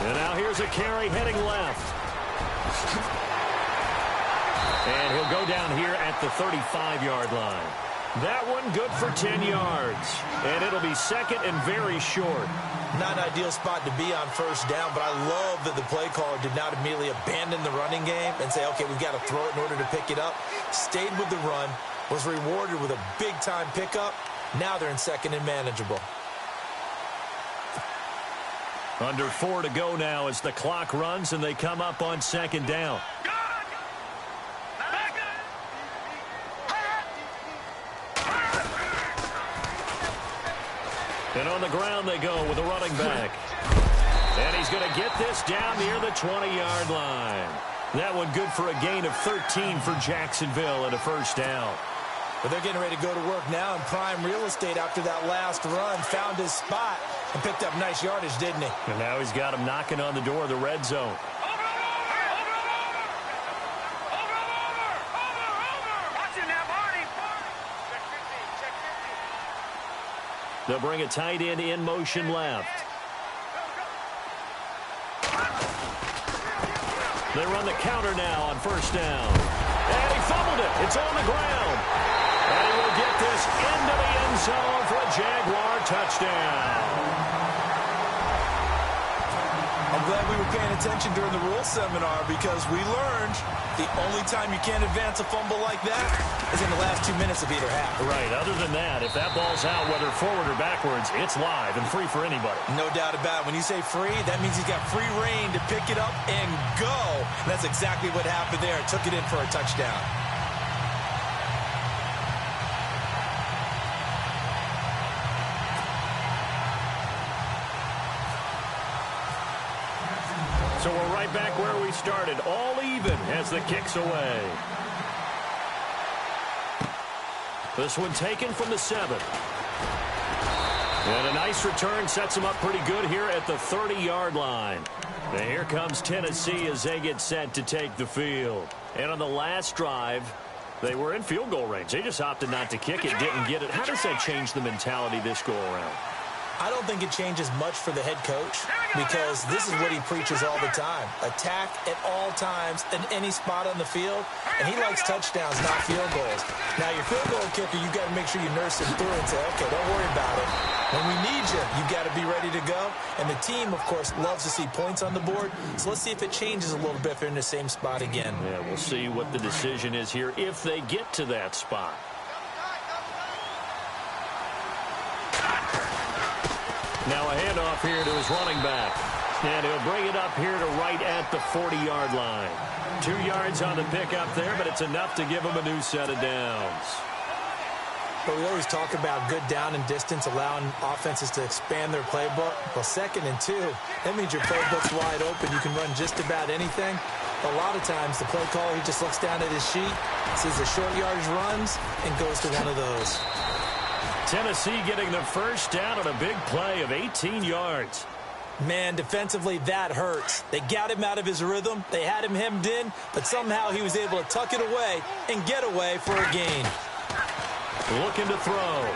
And now here's a carry heading left. And he'll go down here at the 35-yard line. That one good for 10 yards. And it'll be second and very short. Not an ideal spot to be on first down, but I love that the play caller did not immediately abandon the running game and say, okay, we've got to throw it in order to pick it up. Stayed with the run, was rewarded with a big-time pickup. Now they're in second and manageable. Under 4 to go now as the clock runs and they come up on second down. And on the ground they go with a running back. And he's going to get this down near the 20-yard line. That one good for a gain of 13 for Jacksonville and a first down. But they're getting ready to go to work now in prime real estate after that last run. Found his spot and picked up nice yardage, didn't he? And now he's got him knocking on the door of the red zone. They'll bring a tight end in motion left. They run the counter now on first down. And he fumbled it. It's on the ground. And he will get this into the end zone for a Jaguar touchdown. I'm glad we were paying attention during the rules seminar because we learned the only time you can't advance a fumble like that is in the last 2 minutes of either half. Right. Other than that, if that ball's out, whether forward or backwards, it's live and free for anybody. No doubt about it. When you say free, that means he's got free reign to pick it up and go. And that's exactly what happened there. Took it in for a touchdown. So we're right back where we started, all even as the kick's away. This one taken from the 7. And a nice return sets them up pretty good here at the 30-yard line. And here comes Tennessee as they get set to take the field. And on the last drive, they were in field goal range. They just opted not to kick it, didn't get it. How does that change the mentality this go-around? I don't think it changes much for the head coach because this is what he preaches all the time. Attack at all times in any spot on the field, and he likes touchdowns, not field goals. Now, your field goal kicker, you've got to make sure you nurse him through and say, okay, don't worry about it. When we need you, you've got to be ready to go. And the team, of course, loves to see points on the board. So let's see if it changes a little bit if they're in the same spot again. Yeah, we'll see what the decision is here if they get to that spot. Now a handoff here to his running back. And he'll bring it up here to right at the 40-yard line. 2 yards on the pickup there, but it's enough to give him a new set of downs. But we always talk about good down and distance, allowing offenses to expand their playbook. Well, 2nd and 2, that means your playbook's wide open. You can run just about anything. A lot of times, the play caller, he just looks down at his sheet, sees the short yardage runs, and goes to one of those. Tennessee getting the first down on a big play of 18 yards. Man, defensively, that hurts. They got him out of his rhythm. They had him hemmed in, but somehow he was able to tuck it away and get away for a gain. Looking to throw.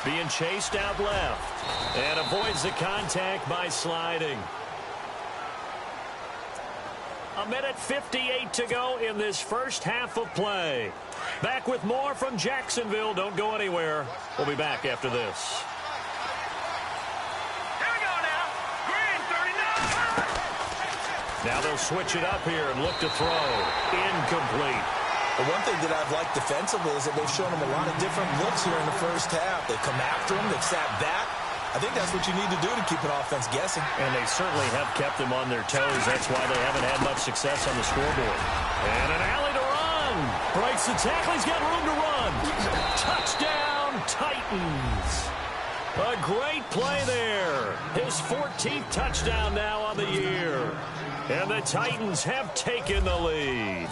Being chased out left. And avoids the contact by sliding. 1:58 to go in this first half of play. Back with more from Jacksonville. Don't go anywhere. We'll be back after this. Here we go now. Green 39. Now they'll switch it up here and look to throw. Incomplete. The one thing that I've liked defensively is that they've shown him a lot of different looks here in the first half. They've come after him. They've sat back. I think that's what you need to do to keep an offense guessing. And they certainly have kept them on their toes. That's why they haven't had much success on the scoreboard. And an alley to run. Breaks the tackle. He's got room to run. Touchdown, Titans. A great play there. His 14th touchdown now on the year. And the Titans have taken the lead.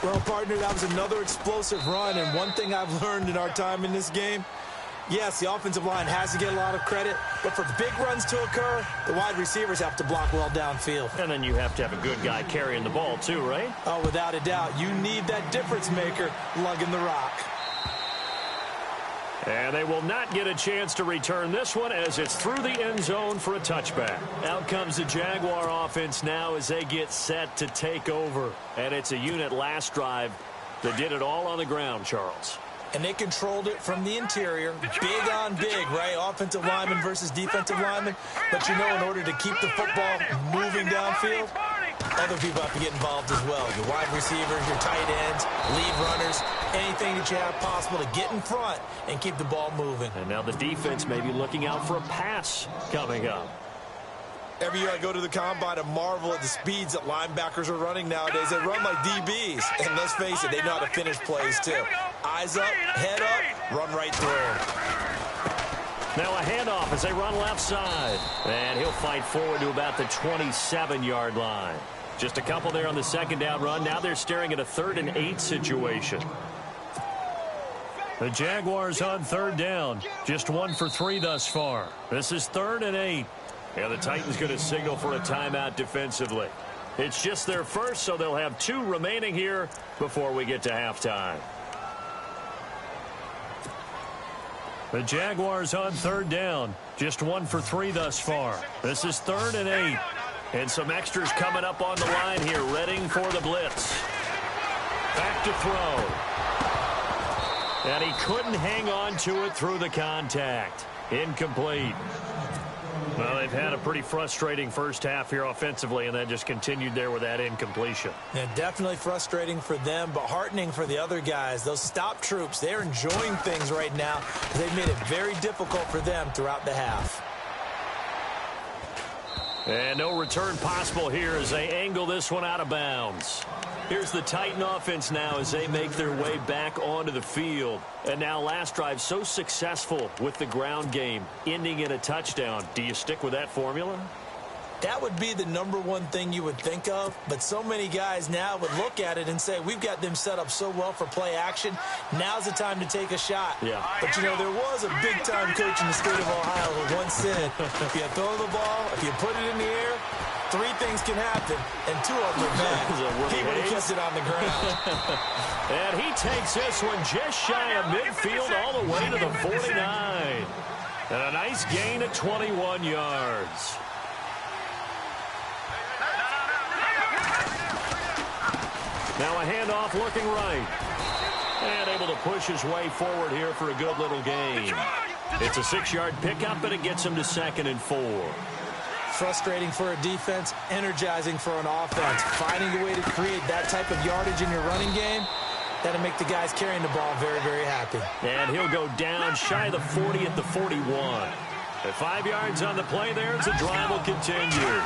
Well, partner, that was another explosive run. And one thing I've learned in our time in this game, yes, the offensive line has to get a lot of credit, but for big runs to occur, the wide receivers have to block well downfield. And then you have to have a good guy carrying the ball too, right? Oh, without a doubt. You need that difference maker lugging the rock. And they will not get a chance to return this one as it's through the end zone for a touchback. Out comes the Jaguar offense now as they get set to take over. And it's a unit last drive that did it all on the ground, Charles. And they controlled it from the interior, big on big, right? Offensive lineman versus defensive lineman. But you know, in order to keep the football moving downfield, other people have to get involved as well. Your wide receivers, your tight ends, lead runners, anything that you have possible to get in front and keep the ball moving. And now the defense may be looking out for a pass coming up. Every year I go to the combine and marvel at the speeds that linebackers are running nowadays. They run like DBs. And let's face it, they know how to finish plays too. Eyes up, head up, run right through. Now a handoff as they run left side. And he'll fight forward to about the 27-yard line. Just a couple there on the second down run. Now they're staring at a 3rd and 8 situation. The Jaguars on 3rd down. Just 1 for 3 thus far. This is 3rd and 8. Yeah, the Titans going to signal for a timeout defensively. It's just their first, so they'll have 2 remaining here before we get to halftime. The Jaguars on 3rd down. Just 1 for 3 thus far. This is 3rd and 8. And some extras coming up on the line here, readying for the blitz. Back to throw. And he couldn't hang on to it through the contact. Incomplete. Well, they've had a pretty frustrating first half here offensively, and then just continued there with that incompletion. Yeah, definitely frustrating for them, but heartening for the other guys. Those stop troops, they're enjoying things right now. They've made it very difficult for them throughout the half. And no return possible here as they angle this one out of bounds. Here's the Titan offense now as they make their way back onto the field. And now last drive so successful with the ground game, ending in a touchdown. Do you stick with that formula? That would be the #1 thing you would think of, but so many guys now would look at it and say, we've got them set up so well for play action. Now's the time to take a shot. Yeah. But, you know, there was a big-time coach in the state of Ohio who once said, if you throw the ball, if you put it in the air, 3 things can happen, and 2 of them are bad. He would have kept it on the ground. And he takes this one just shy of midfield all the way to the 49. And a nice gain of 21 yards. Now a handoff looking right. And able to push his way forward here for a good little gain. It's a 6-yard pickup, and it gets him to 2nd and 4. Frustrating for a defense, energizing for an offense. Finding a way to create that type of yardage in your running game, that'll make the guys carrying the ball very, very happy. And he'll go down shy of the 40 at the 41. At 5 yards on the play there, the drive will continue.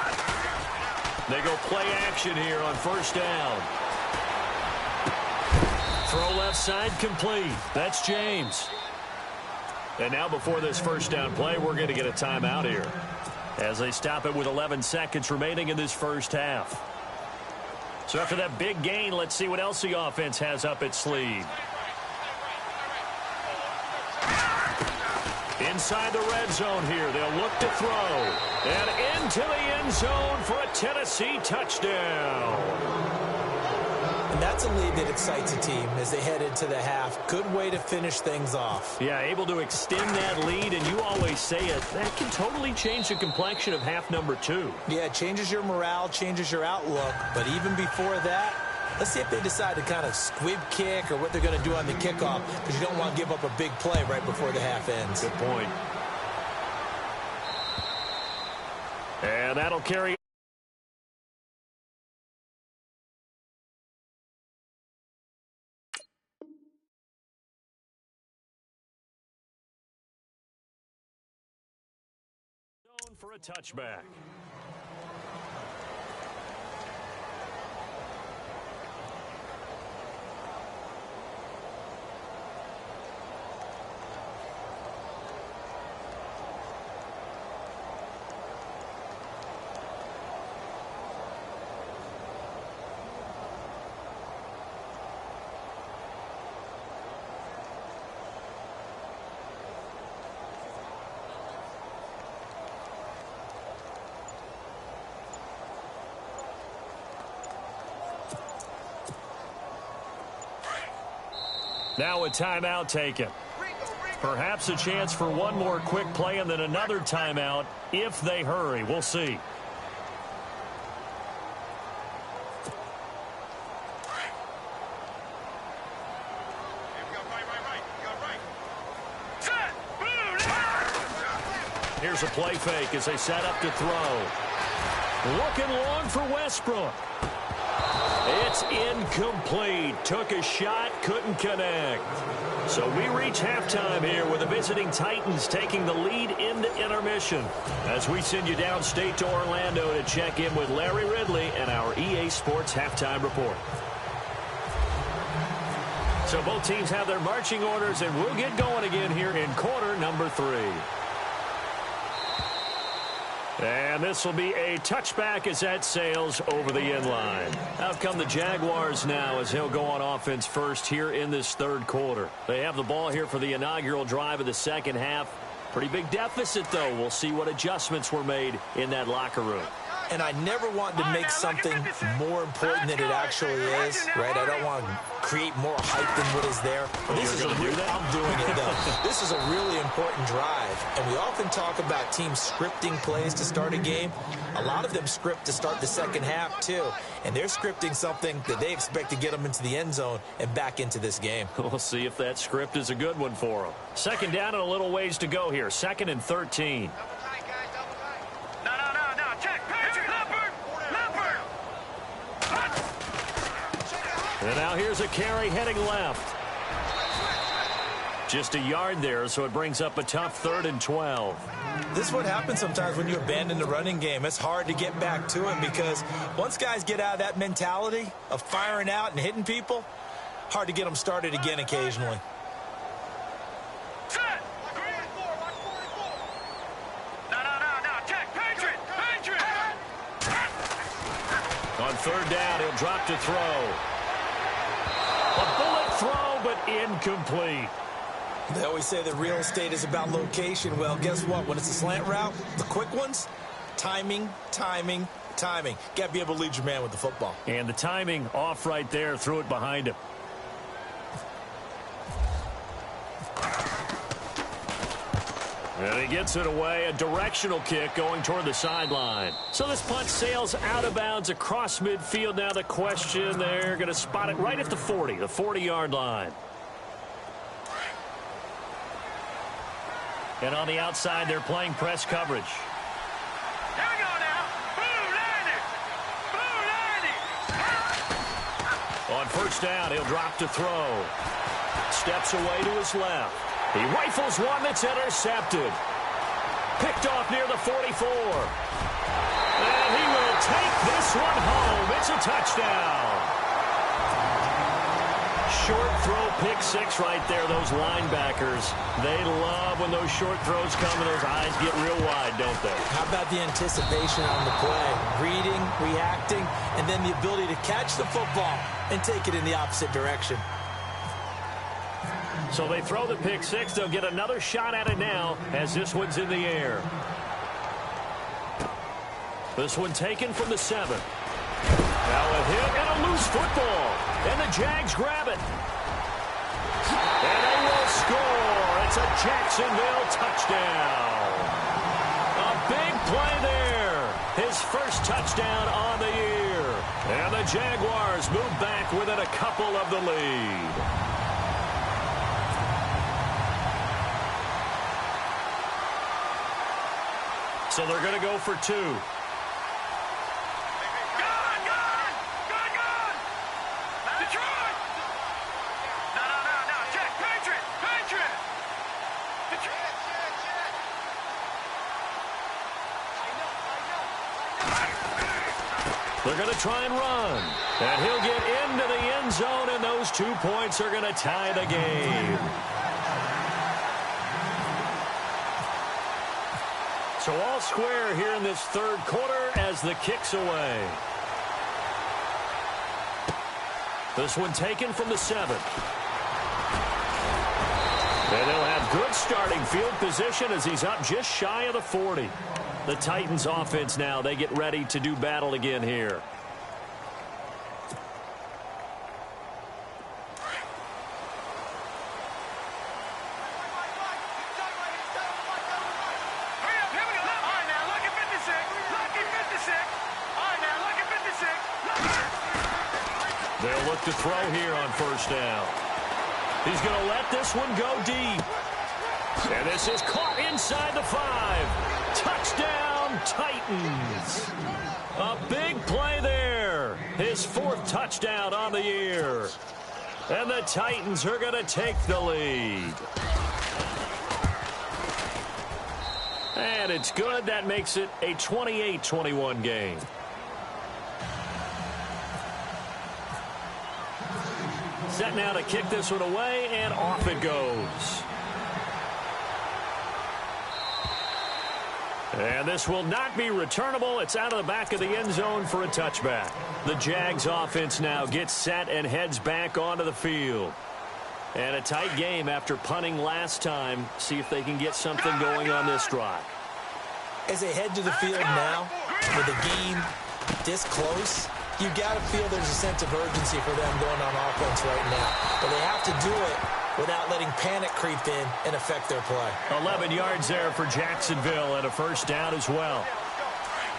They go play action here on 1st down. Throw left side complete. That's James. And now before this 1st down play, we're going to get a timeout here as they stop it with 11 seconds remaining in this first half. So after that big gain, let's see what else the offense has up its sleeve. Inside the red zone here, they'll look to throw. And into the end zone for a Tennessee touchdown. And that's a lead that excites a team as they head into the half. Good way to finish things off. Yeah, able to extend that lead, and you always say it, that can totally change the complexion of half number 2. Yeah, it changes your morale, changes your outlook. But even before that, let's see if they decide to kind of squib kick or what they're going to do on the kickoff, because you don't want to give up a big play right before the half ends. Good point. And that'll carry. For a touchback. Now a timeout taken. Perhaps a chance for one more quick play and then another timeout if they hurry. We'll see. Here's a play fake as they set up to throw. Looking long for Westbrook. It's incomplete. Took a shot, couldn't connect. So we reach halftime here with the visiting Titans taking the lead into intermission. As we send you downstate to Orlando to check in with Larry Ridley and our EA Sports Halftime Report. So both teams have their marching orders, and we'll get going again here in quarter number 3. And this will be a touchback as that sails over the end line. Out come the Jaguars now as he'll go on offense first here in this third quarter. They have the ball here for the inaugural drive of the second half. Pretty big deficit, though. We'll see what adjustments were made in that locker room. And I never want to make something more important than it actually is, right? I don't want to create more hype than what is there. This is I'm doing it, though. This is a really important drive. And we often talk about teams scripting plays to start a game. A lot of them script to start the second half, too. And they're scripting something that they expect to get them into the end zone and back into this game. We'll see if that script is a good one for them. Second down and a little ways to go here. 2nd and 13. And now here's a carry heading left. Just a yard there, so it brings up a tough 3rd and 12. This is what happens sometimes when you abandon the running game. It's hard to get back to it because once guys get out of that mentality of firing out and hitting people, hard to get them started again occasionally. On 3rd down, he'll drop to throw. A bullet throw, but incomplete. They always say that real estate is about location. Well, guess what? When it's a slant route, the quick ones, timing, timing, timing. Got to be able to lead your man with the football. And the timing off right there. Threw it behind him. And he gets it away, a directional kick going toward the sideline. So this punt sails out of bounds across midfield. Now the question, they're going to spot it right at the 40, the 40-yard line. And on the outside, they're playing press coverage. Here we go now. Boo, On 1st down, he'll drop to throw. Steps away to his left. He rifles one that's intercepted. Picked off near the 44. And he will take this one home. It's a touchdown. Short throw, pick 6 right there. Those linebackers, they love when those short throws come and those eyes get real wide, don't they? How about the anticipation on the play? Reading, reacting, and then the ability to catch the football and take it in the opposite direction. So they throw the pick 6. They'll get another shot at it now as this one's in the air. This one taken from the 7. Now a hit and a loose football. And the Jags grab it. And they will score. It's a Jacksonville touchdown. A big play there. His first touchdown on the year. And the Jaguars move back within a couple of the lead. So they're going to go for 2. Gone! Detroit! No. Check. Patriot! They're going to try and run. And he'll get into the end zone, and those 2 points are going to tie the game. So all square here in this third quarter as the kick's away. This one taken from the 7. And they'll have good starting field position as he's up just shy of the 40. The Titans offense now, they get ready to do battle again here. They'll look to throw here on first down. He's going to let this one go deep. And this is caught inside the 5. Touchdown, Titans. A big play there. His 4th touchdown on the year. And the Titans are going to take the lead. And it's good. That makes it a 28-21 game. Set now to kick this one away, and off it goes. And this will not be returnable. It's out of the back of the end zone for a touchback. The Jags offense now gets set and heads back onto the field. And a tight game after punting last time. See if they can get something going on this drive. As they head to the field now, with the game this close, you got to feel there's a sense of urgency for them going on offense right now. But they have to do it without letting panic creep in and affect their play. 11 yards there for Jacksonville and a first down as well.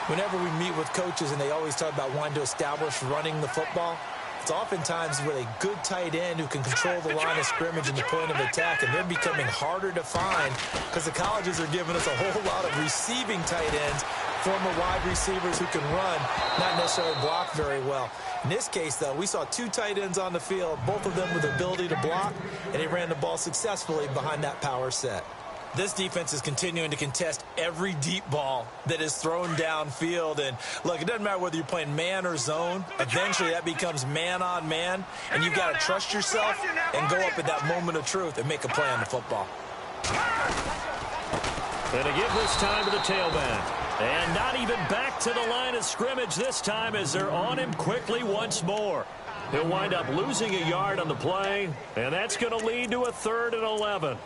Whenever we meet with coaches and they always talk about wanting to establish running the football, it's oftentimes with a good tight end who can control the line of scrimmage and the point of attack, and they're becoming harder to find because the colleges are giving us a whole lot of receiving tight ends, former wide receivers who can run, not necessarily block very well. In this case, though, we saw 2 tight ends on the field, both of them with the ability to block, and they ran the ball successfully behind that power set. This defense is continuing to contest every deep ball that is thrown downfield. And, look, it doesn't matter whether you're playing man or zone. Eventually, that becomes man on man, and you've got to trust yourself and go up at that moment of truth and make a play on the football. And to give this time to the tailback. And not even back to the line of scrimmage this time as they're on him quickly once more. He'll wind up losing a yard on the play, and that's going to lead to a 3rd and 11.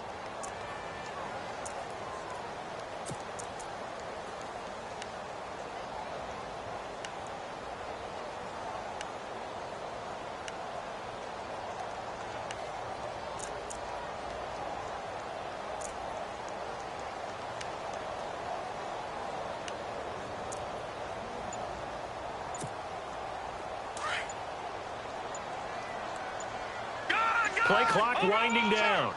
Play clock winding down.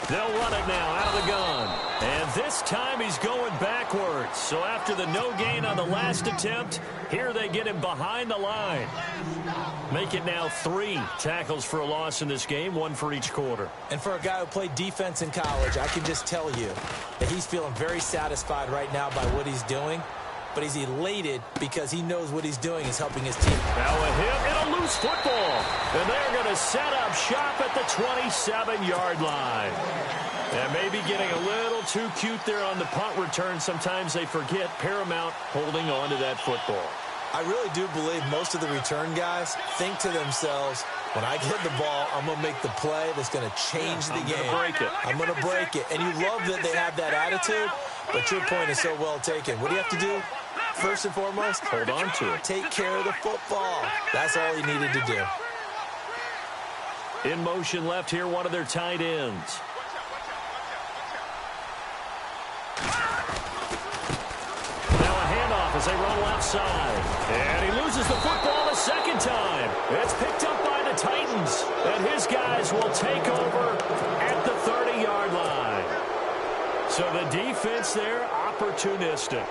They'll run it now out of the gun. And this time he's going backwards. So after the no gain on the last attempt, here they get him behind the line. Make it now 3 tackles for a loss in this game, 1 for each quarter. And for a guy who played defense in college, I can just tell you that he's feeling very satisfied right now by what he's doing. But he's elated because he knows what he's doing is helping his team. Now a hit and a loose football. And they're going to set up shop at the 27-yard line. And maybe getting a little too cute there on the punt return. Sometimes they forget Paramount holding on to that football. I really do believe most of the return guys think to themselves, when I get the ball, I'm going to make the play that's going to change the game. I'm going to break it. And you love that they have that attitude, but your point is so well taken. What do you have to do? First and foremost, hold on to it. Take care of the football. That's all he needed to do. In motion left here, one of their tight ends. Now a handoff as they run left side. And he loses the football a second time. It's picked up by the Titans. And his guys will take over at the 30-yard line. So the defense there, opportunistic.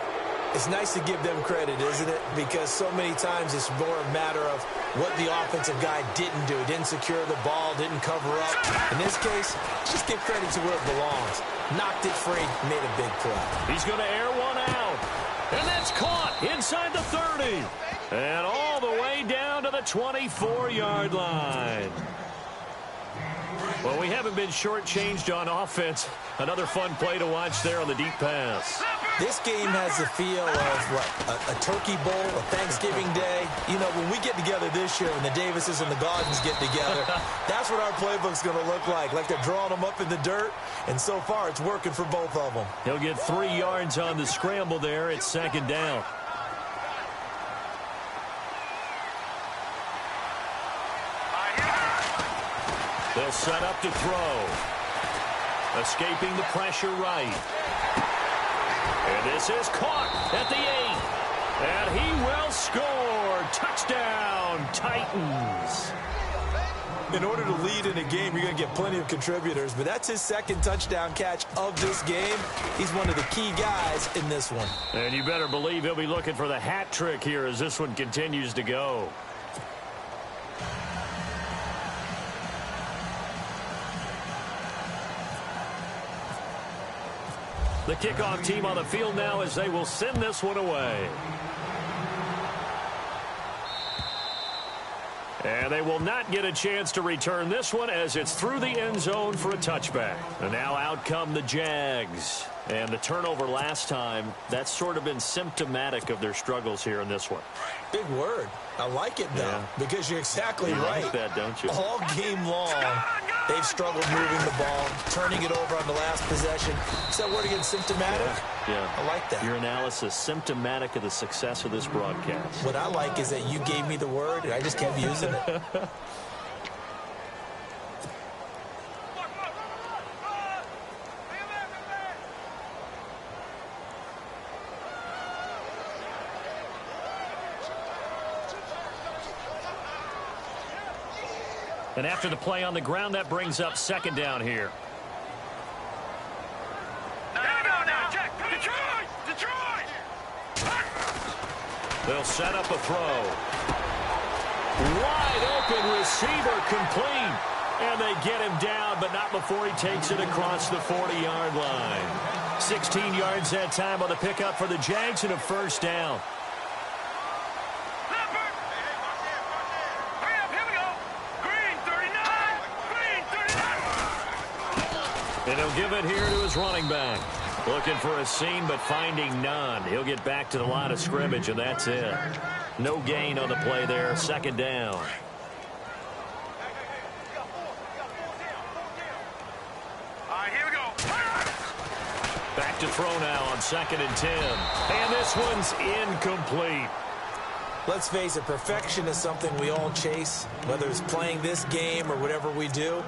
It's nice to give them credit, isn't it? Because so many times it's more a matter of what the offensive guy didn't do. He didn't secure the ball, didn't cover up. In this case, just give credit to where it belongs. Knocked it free, made a big play. He's going to air one out. And that's caught inside the 30. And all the way down to the 24-yard line. Well, we haven't been shortchanged on offense. Another fun play to watch there on the deep pass. This game has the feel of, a turkey bowl, a Thanksgiving day. You know, when we get together this year and the Davises and the Gardens get together, that's what our playbook's going to look like. Like they're drawing them up in the dirt, and so far it's working for both of them. He'll get 3 yards on the scramble there. It's 2nd down. They'll set up to throw. Escaping the pressure right. And this is caught at the 8. And he will score. Titans. In order to lead in a game, you're going to get plenty of contributors, but that's his second touchdown catch of this game. He's one of the key guys in this one. And you better believe he'll be looking for the hat trick here as this one continues to go. The kickoff team on the field now as they will send this one away. And they will not get a chance to return this one as it's through the end zone for a touchback. And now out come the Jags. And the turnover last time, that's sort of been symptomatic of their struggles here in this one. Big word. I like it, though, because you're exactly right. You like that, don't you? All game long, they've struggled moving the ball, turning it over on the last possession. Is that word again, symptomatic? Yeah. I like that. Your analysis, symptomatic of the success of this broadcast. What I like is that you gave me the word, and I just kept using it. And after the play on the ground, that brings up second down here. Now, check. Detroit! They'll set up a throw. Wide open receiver complete. And they get him down, but not before he takes it across the 40-yard line. 16 yards that time on the pickup for the Jags and a first down. And he'll give it here to his running back. Looking for a seam, but finding none. He'll get back to the line of scrimmage, and that's it. No gain on the play there. Second down. All right, here we go. Back to throw now on 2nd and 10. And this one's incomplete. Let's face it, perfection is something we all chase, whether it's playing this game or whatever we do.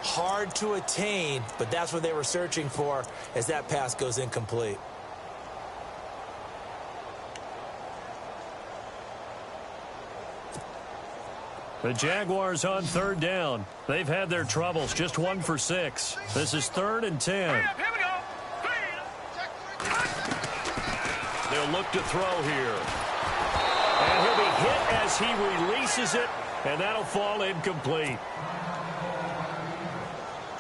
Hard to attain, but that's what they were searching for as that pass goes incomplete. The Jaguars on third down. They've had their troubles, just 1 for 6. This is 3rd and 10. Here we go. They'll look to throw here. And he'll be hit as he releases it, and that'll fall incomplete.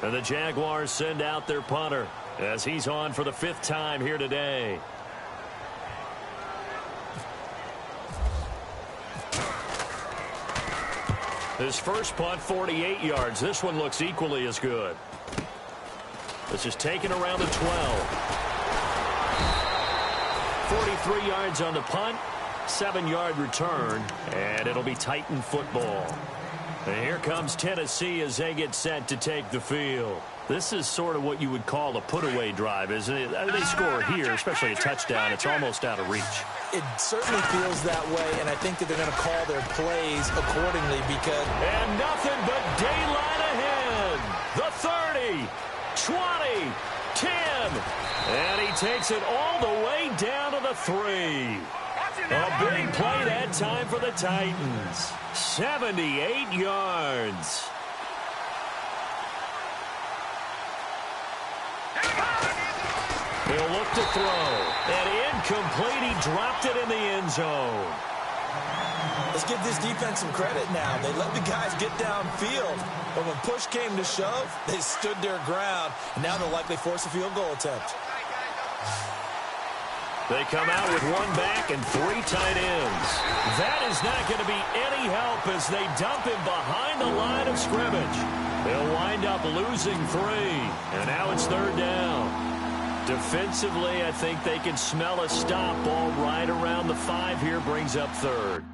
And the Jaguars send out their punter as he's on for the 5th time here today. His first punt, 48 yards. This one looks equally as good. This is taken around the 12. 43 yards on the punt, 7-yard return, and it'll be Titan football. And here comes Tennessee as they get set to take the field. This is sort of what you would call a put-away drive, isn't it? They score here, especially a touchdown. It's almost out of reach. It certainly feels that way, and I think that they're going to call their plays accordingly because... And nothing but daylight ahead. The 30, 20, 10. And he takes it all the way down to the 3. A big play that time for the Titans. 78 yards. He'll look to throw. And incomplete. He dropped it in the end zone. Let's give this defense some credit now. They let the guys get downfield. But when push came to shove, they stood their ground. And now they'll likely force a field goal attempt. They come out with 1 back and 3 tight ends. That is not going to be any help as they dump him behind the line of scrimmage. They'll wind up losing 3. And now it's 3rd down. Defensively, I think they can smell a stop. Ball right around the 5 here brings up 3rd.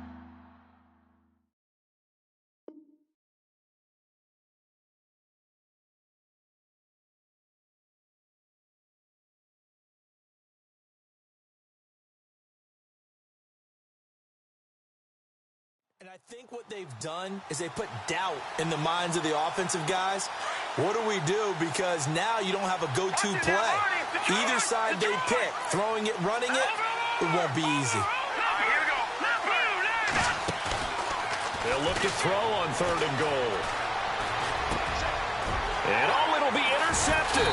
And I think what they've done is they put doubt in the minds of the offensive guys. What do we do? Because now you don't have a go-to play. Either side they pick, throwing it, running it, it won't be easy. They'll look to throw on 3rd and goal. And it'll be intercepted.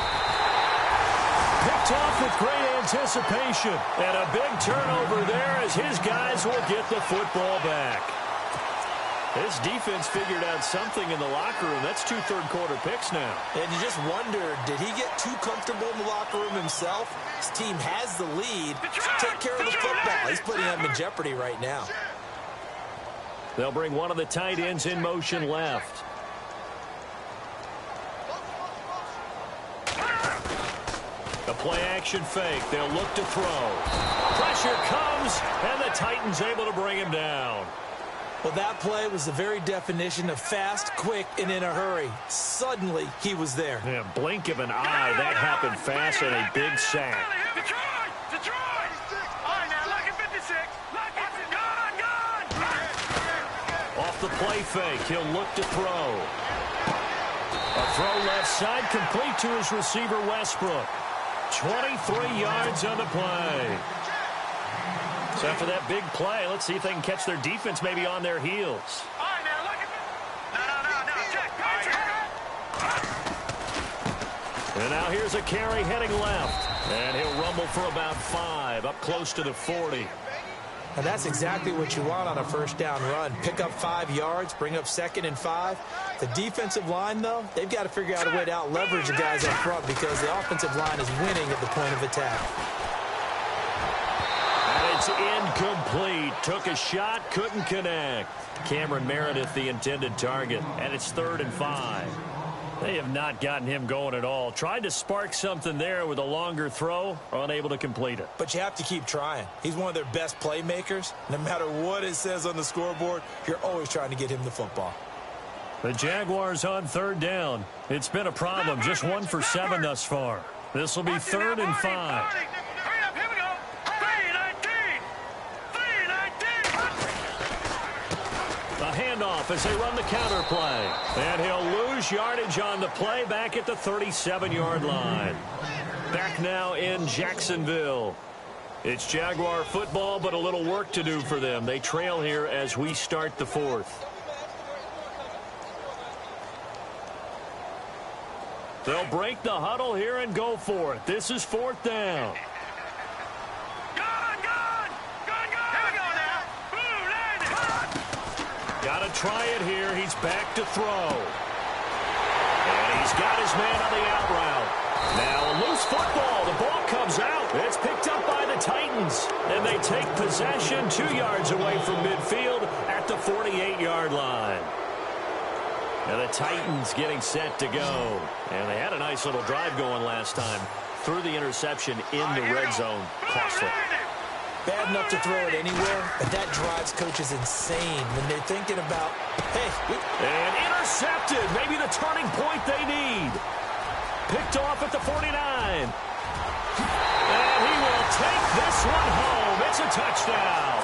Picked off with great anticipation. And a big turnover there as his guys will get the football back. This defense figured out something in the locker room. That's 2 third-quarter picks now. And you just wonder, did he get too comfortable in the locker room himself? His team has the lead. Take care of the football. He's putting them in jeopardy right now. They'll bring one of the tight ends in motion left. A play-action fake. They'll look to throw. Pressure comes, and the Titans able to bring him down. Well, that play was the very definition of fast, quick, and in a hurry. Suddenly, he was there. Yeah, blink of an eye. That happened fast and a big sack. Detroit! All right, now, look at 56. Look at it. Gone! Off the play fake, he'll look to throw. A throw left side, complete to his receiver, Westbrook. 23 yards on the play. So after that big play, let's see if they can catch their defense maybe on their heels. All right, now, look at this. No, check. And now here's a carry heading left. And he'll rumble for about 5, up close to the 40. And that's exactly what you want on a first down run. Pick up 5 yards, bring up 2nd and 5. The defensive line, though, they've got to figure out a way to out-leverage the guys up front because the offensive line is winning at the point of attack. And it's incomplete. Took a shot, couldn't connect. Cameron Meredith, the intended target. And it's 3rd and 5. They have not gotten him going at all. Tried to spark something there with a longer throw, unable to complete it. But you have to keep trying. He's one of their best playmakers. No matter what it says on the scoreboard, you're always trying to get him the football. The Jaguars on 3rd down. It's been a problem. Just 1 for 7 thus far. This will be 3rd and 5. Hurry up, here we go. 3-19. A handoff as they run the counter play. And he'll lose yardage on the play back at the 37-yard line. Back now in Jacksonville. It's Jaguar football, but a little work to do for them. They trail here as we start the 4th. They'll break the huddle here and go for it. This is 4th down. Gone! Here we go now. Boom, landed. Got to try it here. He's back to throw. And he's got his man on the out route. Now a loose football. The ball comes out. It's picked up by the Titans. And they take possession 2 yards away from midfield at the 48-yard line. And the Titans getting set to go. And they had a nice little drive going last time. Threw the interception in the red zone. Costly. Bad enough to throw it anywhere, but that drives coaches insane when they're thinking about, hey. And intercepted. Maybe the turning point they need. Picked off at the 49. And he will take this one home. It's a touchdown.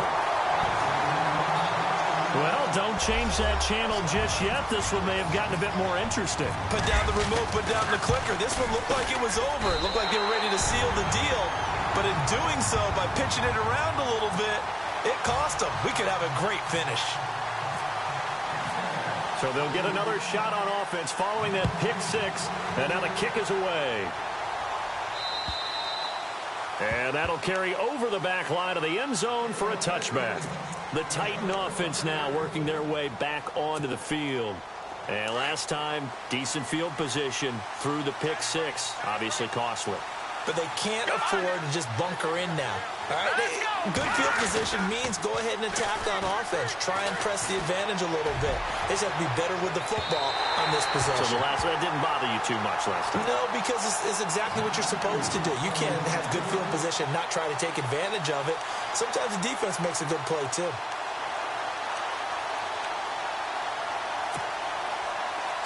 Well, don't change that channel just yet. This one may have gotten a bit more interesting. Put down the remote, put down the clicker. This one looked like it was over. It looked like they were ready to seal the deal. But in doing so, by pitching it around a little bit, it cost them. We could have a great finish. So they'll get another shot on offense following that pick 6. And now the kick is away. And that'll carry over the back line of the end zone for a touchback. The Titan offense now working their way back onto the field. And last time, decent field position through the pick 6. Obviously costly. But they can't afford to just bunker in now. All right, good field position means go ahead and attack on offense. Try and press the advantage a little bit. They just have to be better with the football on this possession. So the last one didn't bother you too much last time? No, because it's exactly what you're supposed to do. You can't have good field position, not try to take advantage of it. Sometimes the defense makes a good play, too.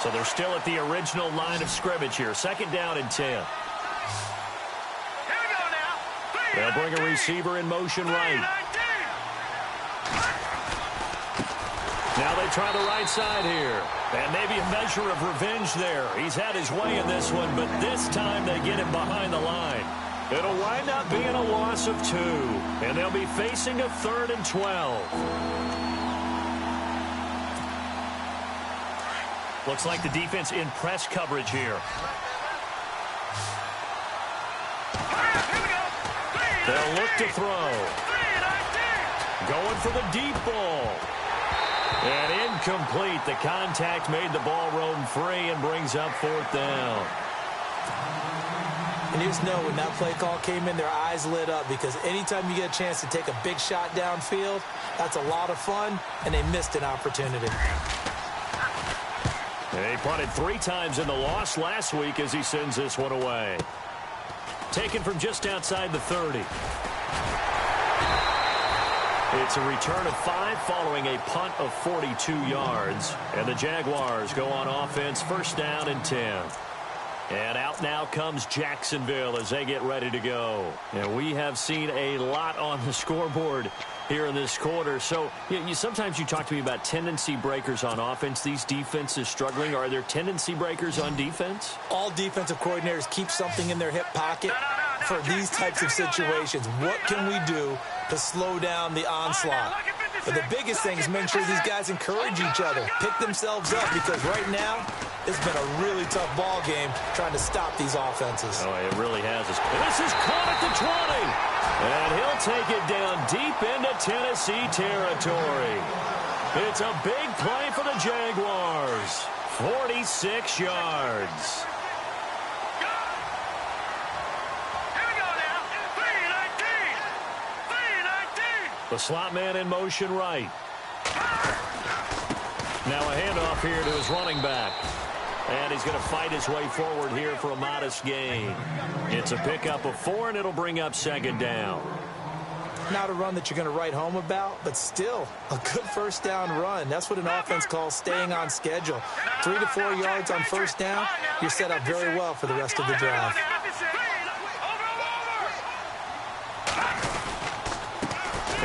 So they're still at the original line of scrimmage here. 2nd down and 10. They'll bring a receiver in motion right. Now they try the right side here. And maybe a measure of revenge there. He's had his way in this one, but this time they get him behind the line. It'll wind up being a loss of 2. And they'll be facing a 3rd and 12. Looks like the defense in press coverage here. They'll look to throw. Going for the deep ball. And incomplete. The contact made the ball roam free and brings up 4th down. And you just know when that play call came in, their eyes lit up, because anytime you get a chance to take a big shot downfield, that's a lot of fun, and they missed an opportunity. They punted 3 times in the loss last week as he sends this one away. Taken from just outside the 30. It's a return of 5 following a punt of 42 yards. And the Jaguars go on offense, 1st down and 10. And out now comes Jacksonville as they get ready to go. And we have seen a lot on the scoreboard here in this quarter. So sometimes you talk to me about tendency breakers on offense. These defenses struggling. Are there tendency breakers on defense? All defensive coordinators keep something in their hip pocket for these types of situations. What can we do to slow down the onslaught? But the biggest thing is making sure these guys encourage each other, pick themselves up, because right now it's been a really tough ball game trying to stop these offenses. Oh, it really has. This is caught at the 20. And he'll take it down deep into Tennessee territory. It's a big play for the Jaguars. 46 yards. The slot man in motion right. Now a handoff here to his running back. And he's going to fight his way forward here for a modest gain. It's a pickup of 4, and it'll bring up 2nd down. Not a run that you're going to write home about, but still a good 1st down run. That's what an offense calls staying on schedule. 3 to 4 yards on 1st down, you're set up very well for the rest of the drive.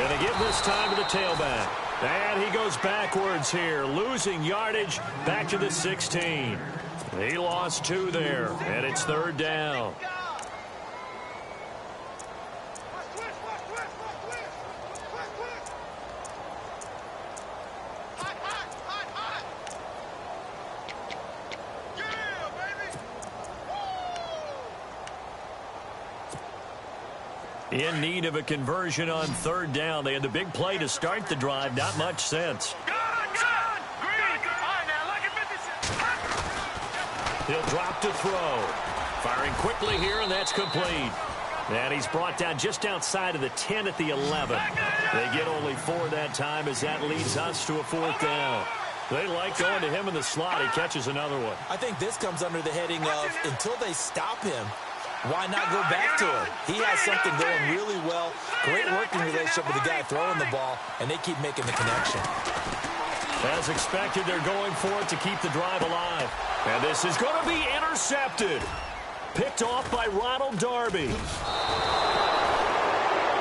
And they give this time to the tailback. And he goes backwards here, losing yardage back to the 16. He lost 2 there, and it's 3rd down. In need of a conversion on 3rd down. They had the big play to start the drive. Not much sense. He'll drop to throw. Firing quickly here, and that's complete. And he's brought down just outside of the 10 at the 11. They get only 4 that time as that leads us to a 4th down. They like going to him in the slot. He catches another one. I think this comes under the heading of until they stop him, why not go back to him? He has something going really well. Great working relationship with the guy throwing the ball, and they keep making the connection. As expected, they're going for it to keep the drive alive. And this is going to be intercepted. Picked off by Ronald Darby.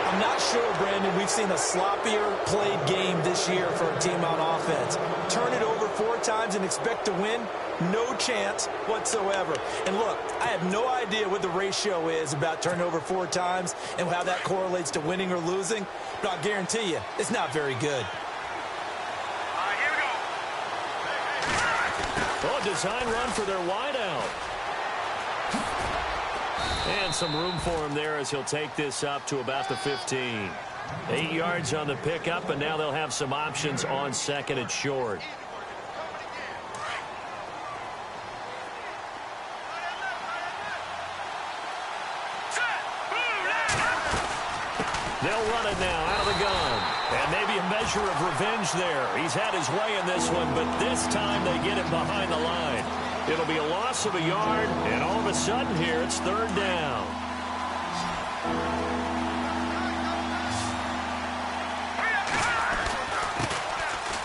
I'm not sure, Brandon, we've seen a sloppier played game this year for a team on offense. Turn it over 4 times and expect to win? No chance whatsoever. And look, I have no idea what the ratio is about turning over 4 times and how that correlates to winning or losing, but I'll guarantee you, it's not very good. Here we go. Oh, design run for their wideout. And some room for him there as he'll take this up to about the 15. 8 yards on the pickup, and now they'll have some options on 2nd and short. They'll run it now out of the gun. And maybe a measure of revenge there. He's had his way in this one, but this time they get him behind the line. It'll be a loss of a yard, and all of a sudden here it's 3rd down.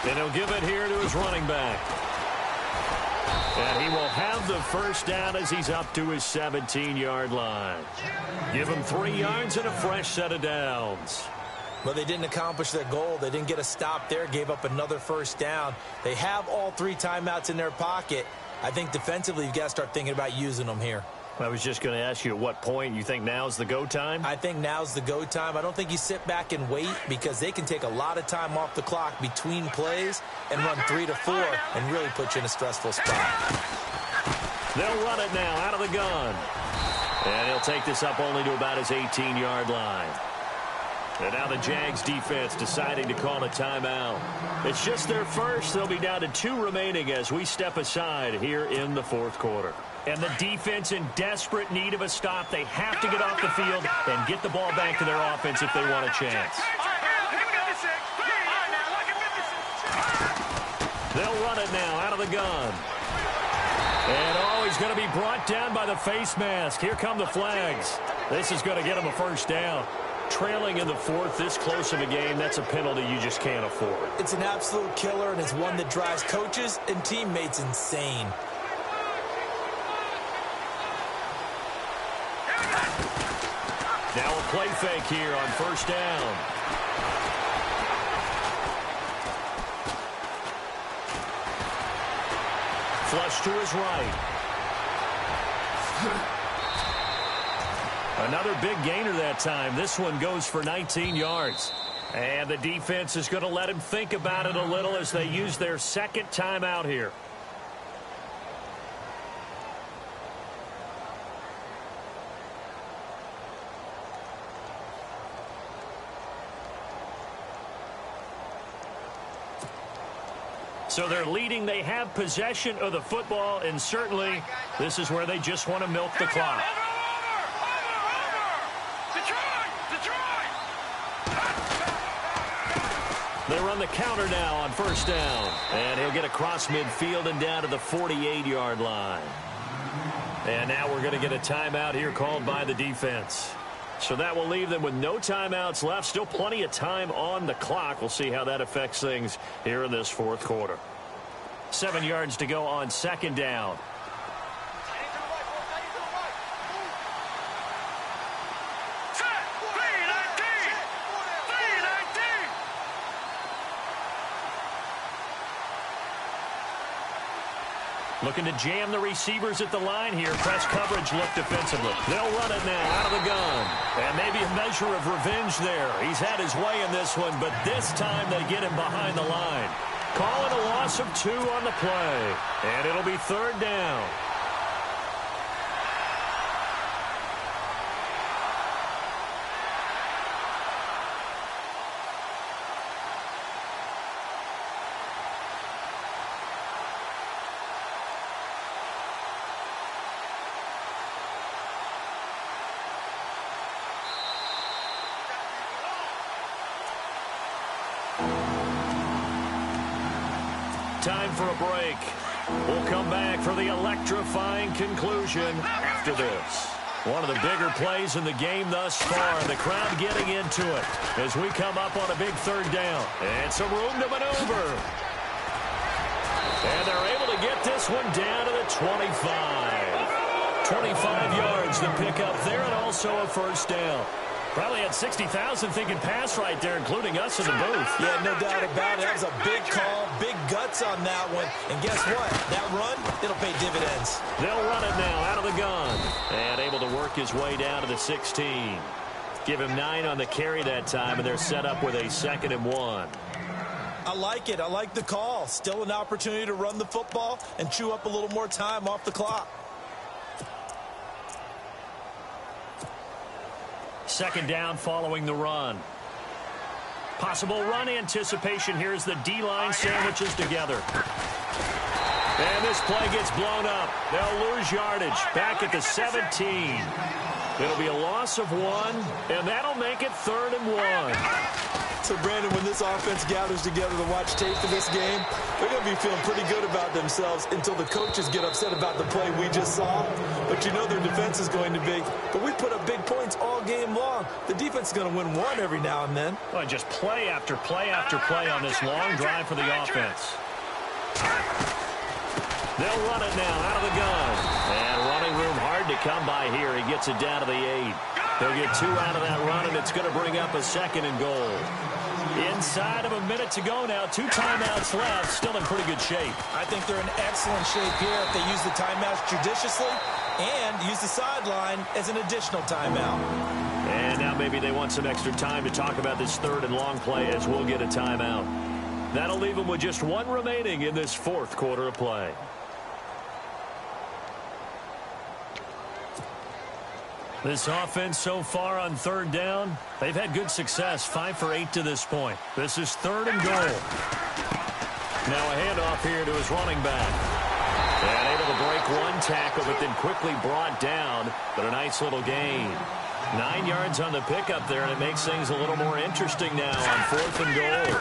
And he'll give it here to his running back. And he will have the 1st down as he's up to his 17-yard line. Give him 3 yards and a fresh set of downs. But they didn't accomplish their goal. They didn't get a stop there, gave up another 1st down. They have all 3 timeouts in their pocket. I think defensively you've got to start thinking about using them here. I was just going to ask you at what point you think now's the go time? I think now's the go time. I don't think you sit back and wait because they can take a lot of time off the clock between plays and run 3 to 4 and really put you in a stressful spot. They'll run it now out of the gun. And he'll take this up only to about his 18-yard line. And now the Jags defense deciding to call a timeout. It's just their first. They'll be down to 2 remaining as we step aside here in the fourth quarter. And the defense in desperate need of a stop. They have to get off the field and get the ball back to their offense if they want a chance. They'll run it now out of the gun. And he's going to be brought down by the face mask. Here come the flags. This is going to get him a first down. Trailing in the fourth, this close of a game, that's a penalty you just can't afford. It's an absolute killer, and it's one that drives coaches and teammates insane. Now a play fake here on first down. Flush to his right. Another big gainer that time. This one goes for 19 yards. And the defense is going to let him think about it a little as they use their second timeout here. So they're leading. They have possession of the football, and certainly this is where they just want to milk the clock. They run the counter now on first down. And he'll get across midfield and down to the 48-yard line. And now we're going to get a timeout here called by the defense. So that will leave them with no timeouts left. Still plenty of time on the clock. We'll see how that affects things here in this fourth quarter. 7 yards to go on second down. Looking to jam the receivers at the line here. Press coverage look defensively. They'll run it now out of the gun. And maybe a measure of revenge there. He's had his way in this one, but this time they get him behind the line. Calling a loss of 2 on the play. And it'll be third down. Time for a break. We'll come back for the electrifying conclusion after this. One of the bigger plays in the game thus far. The crowd getting into it as we come up on a big third down. And some room to maneuver. And they're able to get this one down to the 25. 25 yards to pick up there and also a first down. Probably had 60,000 thinking pass right there, including us in the booth. Yeah, no doubt about it. That was a big call, big guts on that one. And guess what? That run, it'll pay dividends. They'll run it now out of the gun. And able to work his way down to the 16. Give him 9 on the carry that time, and they're set up with a 2nd and 1. I like it. I like the call. Still an opportunity to run the football and chew up a little more time off the clock. Second down following the run. Possible run anticipation here as the D-line sandwiches together. And this play gets blown up. They'll lose yardage back at the 17. It'll be a loss of 1, and that'll make it 3rd and 1. So, Brandon, when this offense gathers together to watch tape for this game, they're going to be feeling pretty good about themselves until the coaches get upset about the play we just saw. But you know their defense is going to be. But we put up big points all game long. The defense is going to win one every now and then. Well, just play after play after play on this long drive for the offense. They'll run it now out of the gun. And running room hard to come by here. He gets it down to the 8. They'll get 2 out of that run, and it's going to bring up a 2nd and goal. Inside of a minute to go now. 2 timeouts left. Still in pretty good shape. I think they're in excellent shape here if they use the timeouts judiciously and use the sideline as an additional timeout. And now maybe they want some extra time to talk about this third and long play as we'll get a timeout. That'll leave them with just 1 remaining in this fourth quarter of play. This offense so far on third down, they've had good success, 5 for 8 to this point. This is 3rd and goal. Now a handoff here to his running back. And able to break 1 tackle, but then quickly brought down, but a nice little gain. 9 yards on the pickup there, and it makes things a little more interesting now on 4th and goal.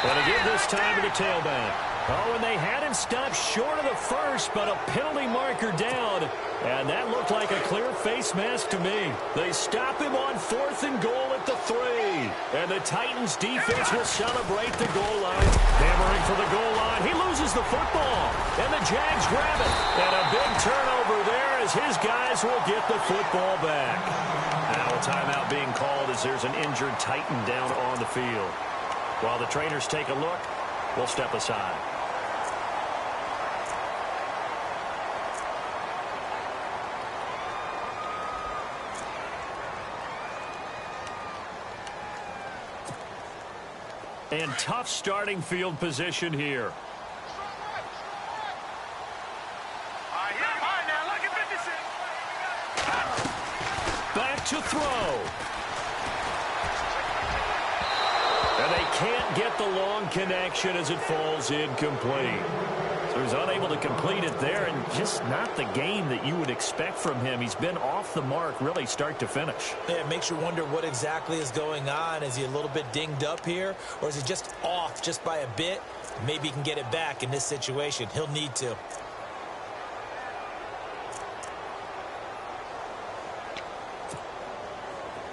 Going to give this time to the tailback. Oh, and they had him stopped short of the first, but a penalty marker down. And that looked like a clear face mask to me. They stop him on 4th and goal at the 3. And the Titans defense will celebrate the goal line. Hammering for the goal line. He loses the football. And the Jags grab it. And a big turnover there as his guys will get the football back. Now a timeout being called as there's an injured Titan down on the field. While the trainers take a look, we'll step aside. And tough starting field position here. Back to throw. And they can't get the long connection as it falls incomplete. So he's unable to complete it there, and just not the game that you would expect from him. He's been off the mark really start to finish. Yeah, it makes you wonder what exactly is going on. Is he a little bit dinged up here, or is he just off just by a bit? Maybe he can get it back in this situation. He'll need to.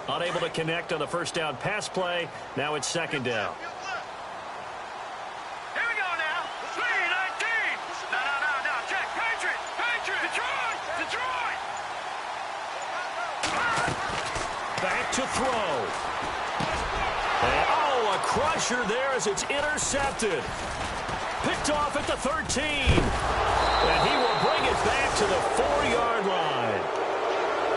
Unable to connect on the first down pass play. Now it's 2nd down. Here we go now. 3-19. No. Check. Patriots. Detroit. Back to throw. And, a crusher there as it's intercepted. Picked off at the 13. And he will bring it back to the 4-yard line.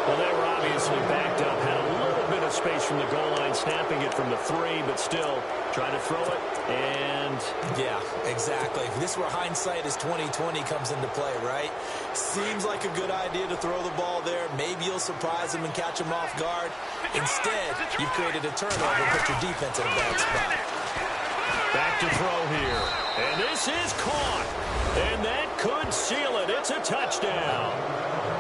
Well, they were obviously backed up, had a little bit of space from the goal line, snapping it from the 3, but still trying to throw it, and... Yeah, exactly. This is where hindsight is 20/20 comes into play, right? Seems like a good idea to throw the ball there. Maybe you'll surprise him and catch him off guard. Instead, you've created a turnover and put your defense in a bad spot. Back to throw here, and this is caught, and that could seal it. It's a touchdown.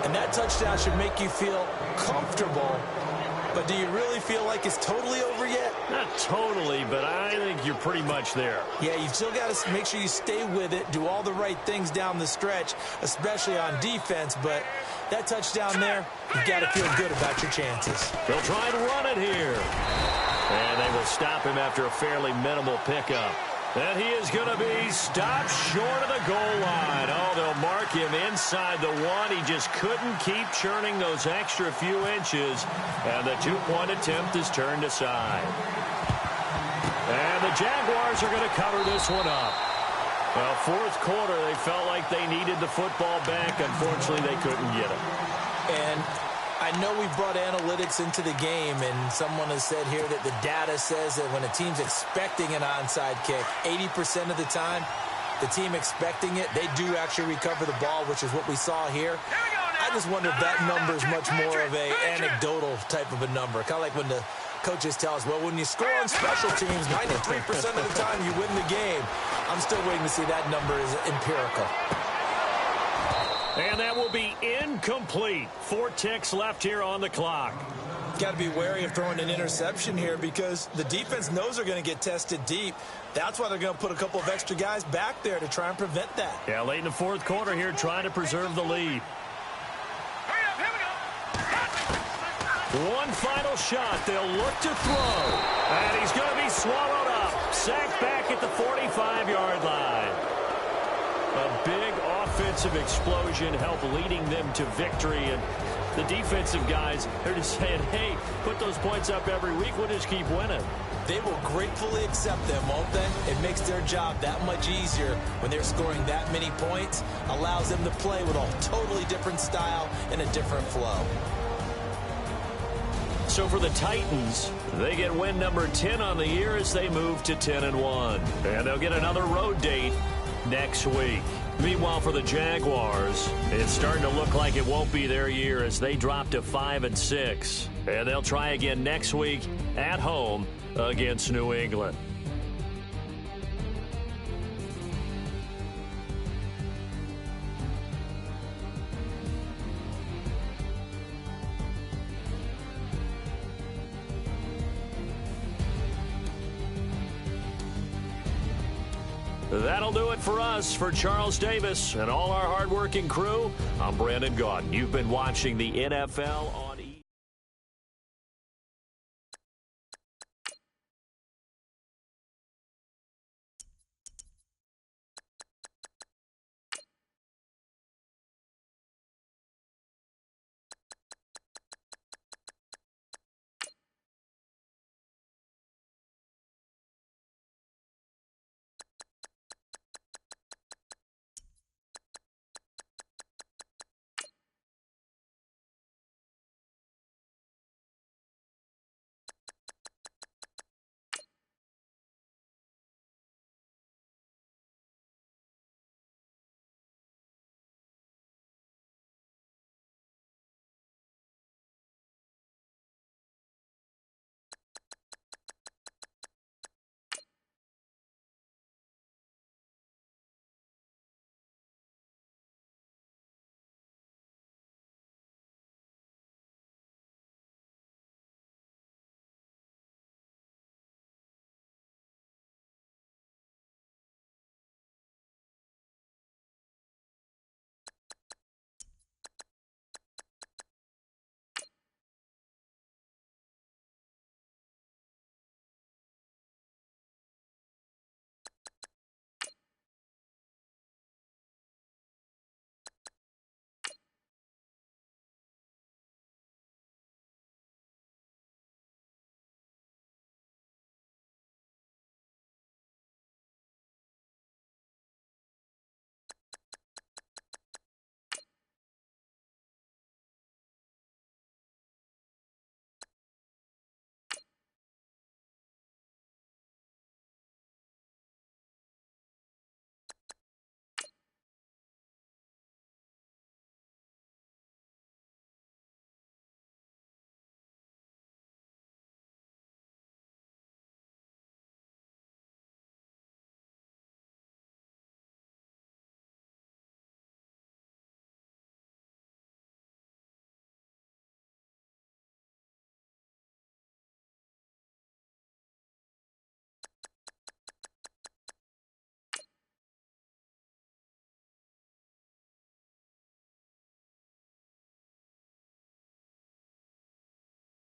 And that touchdown should make you feel comfortable. But do you really feel like it's totally over yet? Not totally, but I think you're pretty much there. Yeah, you've still got to make sure you stay with it, do all the right things down the stretch, especially on defense. But that touchdown there, you've got to feel good about your chances. They'll try and run it here. And they will stop him after a fairly minimal pickup. And he is going to be stopped short of the goal line. Oh, they'll mark him inside the 1. He just couldn't keep churning those extra few inches. And the 2-point attempt is turned aside. And the Jaguars are going to cover this one up. Well, 4th quarter, they felt like they needed the football back. Unfortunately, they couldn't get it. And I know we brought analytics into the game, and someone has said here that the data says that when a team's expecting an onside kick, 80% of the time, the team expecting it, they do actually recover the ball, which is what we saw here. I just wonder if that number is much more of an anecdotal type of a number. Kind of like when the coaches tell us, well, when you score on special teams, 93% of the time you win the game. I'm still waiting to see that number is empirical. And that will be incomplete. 4 ticks left here on the clock. Got to be wary of throwing an interception here because the defense knows they're going to get tested deep. That's why they're going to put a couple of extra guys back there to try and prevent that. Yeah, late in the 4th quarter here, trying to preserve the lead. Hurry up, here we go. One final shot. They'll look to throw. And he's going to be swallowed up. Sacked back at the 45-yard line. A big offensive explosion helped leading them to victory. And the defensive guys, they're just saying, hey, put those points up every week. We'll just keep winning. They will gratefully accept them, won't they? It makes their job that much easier when they're scoring that many points, allows them to play with a totally different style and a different flow. So for the Titans, they get win number 10 on the year as they move to 10-1. And they'll get another road date next week. Meanwhile, for the Jaguars, it's starting to look like it won't be their year as they drop to 5-6. And they'll try again next week at home against New England. That'll do it for us. For Charles Davis and all our hardworking crew, I'm Brandon Gaudin. You've been watching the NFL on